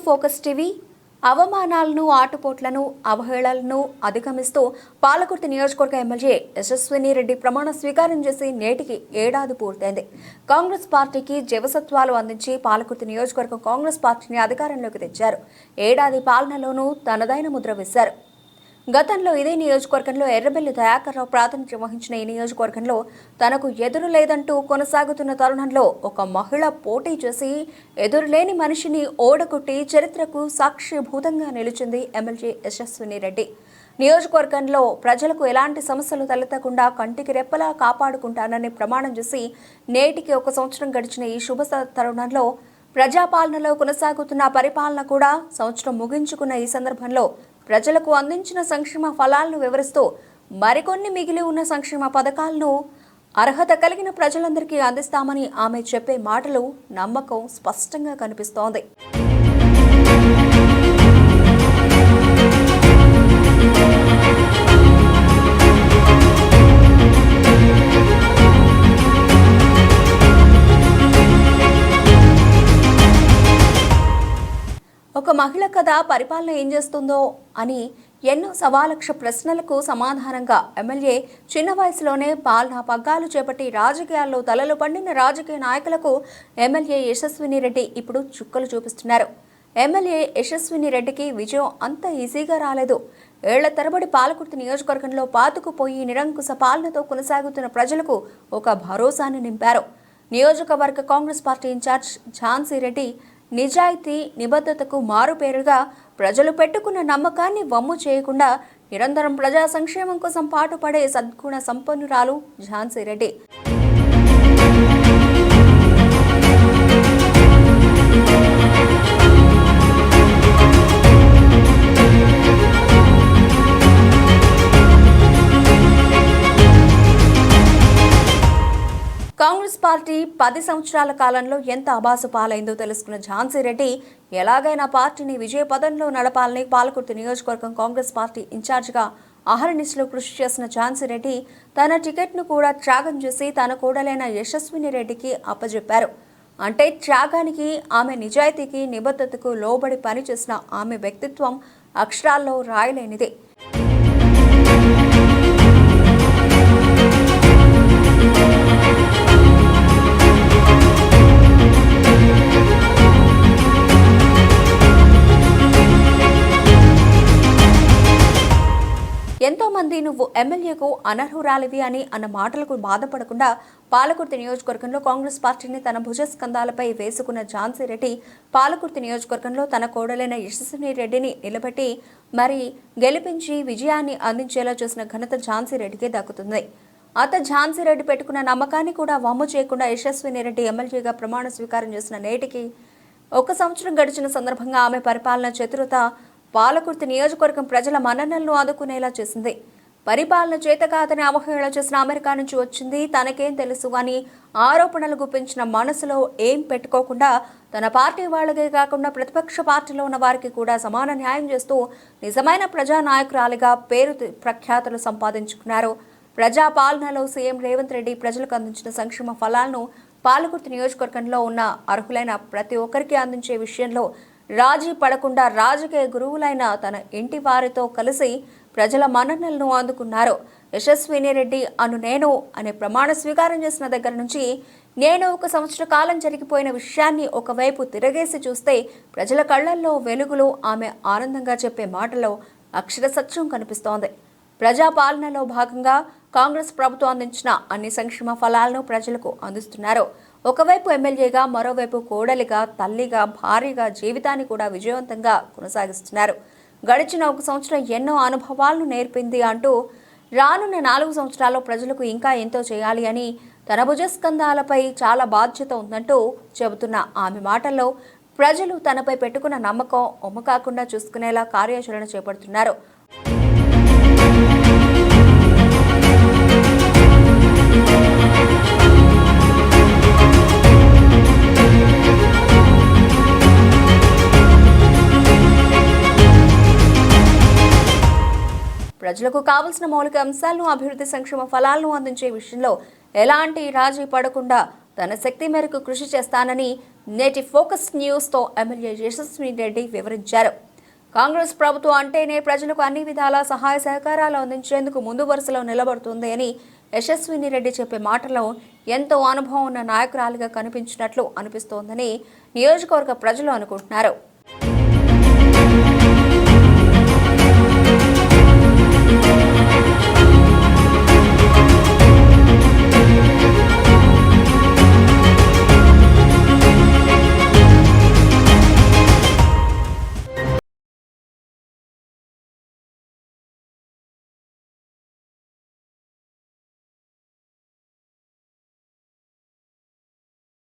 Focus TV అవమానాలను ఆటుపోట్లను అవహేళనలను అధిగమిస్తూ Palakurthi నియోజకవర్గ MLA యశస్విని రెడ్డి ప్రమాణ స్వీకారం చేసి నేటికి ఏడాది పూర్తయింది. కాంగ్రెస్ పార్టీకి జవసత్వాలు అందించి పాలకుర్తి నియోజకవర్గం కాంగ్రెస్ పార్టీని అధికారంలోకి తెచ్చారు. ఏడాది పాలనలోనూ తనదైన ముద్ర వేశారు. గతంలో ఇదే నియోజకవర్గంలో ఎర్రబెల్లి దయాకర్రావు ప్రాతినిధ్యం వహించిన ఈ నియోజకవర్గంలో తనకు ఎదురు లేదంటూ కొనసాగుతున్న తరుణంలో ఒక మహిళ పోటీ చేసి ఎదురులేని మనిషిని ఓడగొట్టి చరిత్రకు సాక్షిభూతంగా నిలిచింది ఎమ్మెల్యే యశస్విని రెడ్డి. నియోజకవర్గంలో ప్రజలకు ఎలాంటి సమస్యలు తలెత్తకుండా కంటికి రెప్పలా కాపాడుకుంటానని ప్రమాణం చేసి నేటికి 1 సంవత్సరం గడిచిన ఈ శుభ తరుణంలో ప్రజాపాలనలో కొనసాగుతున్న పరిపాలన కూడా సంవత్సరం ముగించుకున్న ఈ సందర్భంలో ప్రజలకు అందించిన సంక్షేమ ఫలాలను వివరిస్తూ మరికొన్ని మిగిలి ఉన్న సంక్షేమ పథకాలను అర్హత కలిగిన ప్రజలందరికీ అందిస్తామని ఆమె చెప్పే మాటలు నమ్మకం స్పష్టంగా కనిపిస్తోంది. ఒక మహిళ కథ పరిపాలన ఏం చేస్తుందో అని ఎన్నో సవాలక్ష ప్రశ్నలకు సమాధానంగా ఎమ్మెల్యే చిన్న వయసులోనే పాలనా పగ్గాలు చేపట్టి రాజకీయాల్లో తలలు పండిన రాజకీయ నాయకులకు ఎమ్మెల్యే యశస్విని రెడ్డి ఇప్పుడు చుక్కలు చూపిస్తున్నారు. ఎమ్మెల్యే యశస్విని రెడ్డికి విజయం అంత ఈజీగా రాలేదు. ఏళ్ల తరబడి పాలకుర్తి నియోజకవర్గంలో పాతుకుపోయి నిరంకుశ పాలనతో కొనసాగుతున్న ప్రజలకు ఒక భరోసాను నింపారు. నియోజకవర్గ కాంగ్రెస్ పార్టీ ఇన్ఛార్జ్ ఝాన్సీ రెడ్డి నిజాయితీ నిబద్ధతకు మారుపేరుగా ప్రజలు పెట్టుకున్న నమ్మకాన్ని వమ్ము చేయకుండా నిరంతరం ప్రజా సంక్షేమం కోసం పాటుపడే సద్గుణ సంపన్నురాలు ఝాన్సీ రెడ్డి. కాంగ్రెస్ పార్టీ 10 సంవత్సరాల కాలంలో ఎంత అబాసు పాలైందో తెలుసుకున్న ఝాన్సీ రెడ్డి ఎలాగైనా పార్టీని విజయ పదంలో నడపాలని పాలకుర్తి నియోజకవర్గం కాంగ్రెస్ పార్టీ ఇన్ఛార్జిగా అహర్నిశలు కృషి చేసిన ఝాన్సీ రెడ్డి తన టికెట్ను కూడా త్యాగం చేసి తన కూడలైన యశస్విని రెడ్డికి అప్పజెప్పారు. అంటే త్యాగానికి, ఆమె నిజాయితీకి, నిబద్ధతకు లోబడి పనిచేసిన ఆమె వ్యక్తిత్వం అక్షరాల్లో రాయలేనిదే. ఎంతో మంది నువ్వు ఎమ్మెల్యేకు అనర్హురాలివి అని అన్న మాటలకు బాధపడకుండా పాలకుర్తి నియోజకవర్గంలో కాంగ్రెస్ పార్టీని తన భుజస్కంధాలపై వేసుకున్న ఝాన్సీ రెడ్డి పాలకుర్తి నియోజకవర్గంలో తన కోడలైన యశస్విని రెడ్డిని నిలబెట్టి మరి గెలిపించి విజయాన్ని అందించేలా చేసిన ఘనత ఝాన్సీ రెడ్డికి దక్కుతుంది. ఝాన్సీ రెడ్డి పెట్టుకున్న నమ్మకాన్ని కూడా వమ్ము చేయకుండా యశస్విని రెడ్డి ఎమ్మెల్యేగా ప్రమాణ స్వీకారం చేసిన నేటికి 1 సంవత్సరం గడిచిన సందర్భంగా ఆమె పరిపాలన చతురత పాలకుర్తి నియోజకవర్గం ప్రజల మన్ననలను ఆదుకునేలా చేసింది. పరిపాలన చేతకాదని అవహేళన చేసిన అమెరికా నుంచి వచ్చింది తనకేం తెలుసు అని ఆరోపణలు గుప్పించిన మనసులో ఏం పెట్టుకోకుండా తన పార్టీ వాళ్ళకే కాకుండా ప్రతిపక్ష పార్టీలో ఉన్న వారికి కూడా సమాన న్యాయం చేస్తూ నిజమైన ప్రజానాయకురాలిగా పేరు ప్రఖ్యాతులు సంపాదించుకున్నారు. ప్రజాపాలనలో సీఎం రేవంత్ రెడ్డి ప్రజలకు అందించిన సంక్షేమ ఫలాలను పాలకుర్తి నియోజకవర్గంలో ఉన్న అర్హులైన ప్రతి ఒక్కరికి అందించే విషయంలో రాజీ పడకుండా రాజకీయ గురువులైన తన ఇంటి వారితో కలిసి ప్రజల మన్ననలను అందుకున్నారు. యశస్విని రెడ్డి నేను అనే ప్రమాణ స్వీకారం చేసిన దగ్గర నుంచి నేను 1 సంవత్సర కాలం జరిగిపోయిన విషయాన్ని ఒకవైపు తిరగేసి చూస్తే ప్రజల కళ్లల్లో వెలుగులు ఆమె ఆనందంగా చెప్పే మాటలో అక్షర సత్యం కనిపిస్తోంది. ప్రజాపాలనలో భాగంగా కాంగ్రెస్ ప్రభుత్వం అందించిన అన్ని సంక్షేమ ఫలాలను ప్రజలకు అందిస్తున్నారు. ఒకవైపు ఎమ్మెల్యేగా, మరోవైపు కోడలిగా, తల్లిగా, భార్యగా జీవితాన్ని కూడా విజయవంతంగా కొనసాగిస్తున్నారు. గడిచిన 1 సంవత్సరం ఎన్నో అనుభవాలను నేర్పింది అంటూ రానున్న 4 సంవత్సరాల్లో ప్రజలకు ఇంకా ఎంతో చేయాలి అని తన భుజస్కంధాలపై చాలా బాధ్యత ఉందంటూ చెబుతున్న ఆమె మాటల్లో ప్రజలు తనపై పెట్టుకున్న నమ్మకం ఒమ్ము కాకుండా చూసుకునేలా కార్యాచరణ చేపడుతున్నారు. ప్రజలకు కావాల్సిన మౌలిక అంశాలను, అభివృద్ధి సంక్షేమ ఫలాలను అందించే విషయంలో ఎలాంటి రాజీ పడకుండా తన శక్తి మేరకు కృషి చేస్తానని నేటి ఫోకస్ న్యూస్తో ఎమ్మెల్యే యశస్విని రెడ్డి వివరించారు. కాంగ్రెస్ ప్రభుత్వం అంటేనే ప్రజలకు అన్ని విధాల సహాయ సహకారాలు అందించేందుకు ముందు వరుసలో నిలబడుతుంది అని యశస్విని రెడ్డి చెప్పే మాటలో ఎంతో అనుభవం ఉన్న నాయకురాలిగా కనిపించినట్లు అనిపిస్తోందని నియోజకవర్గ ప్రజలు అనుకుంటున్నారు.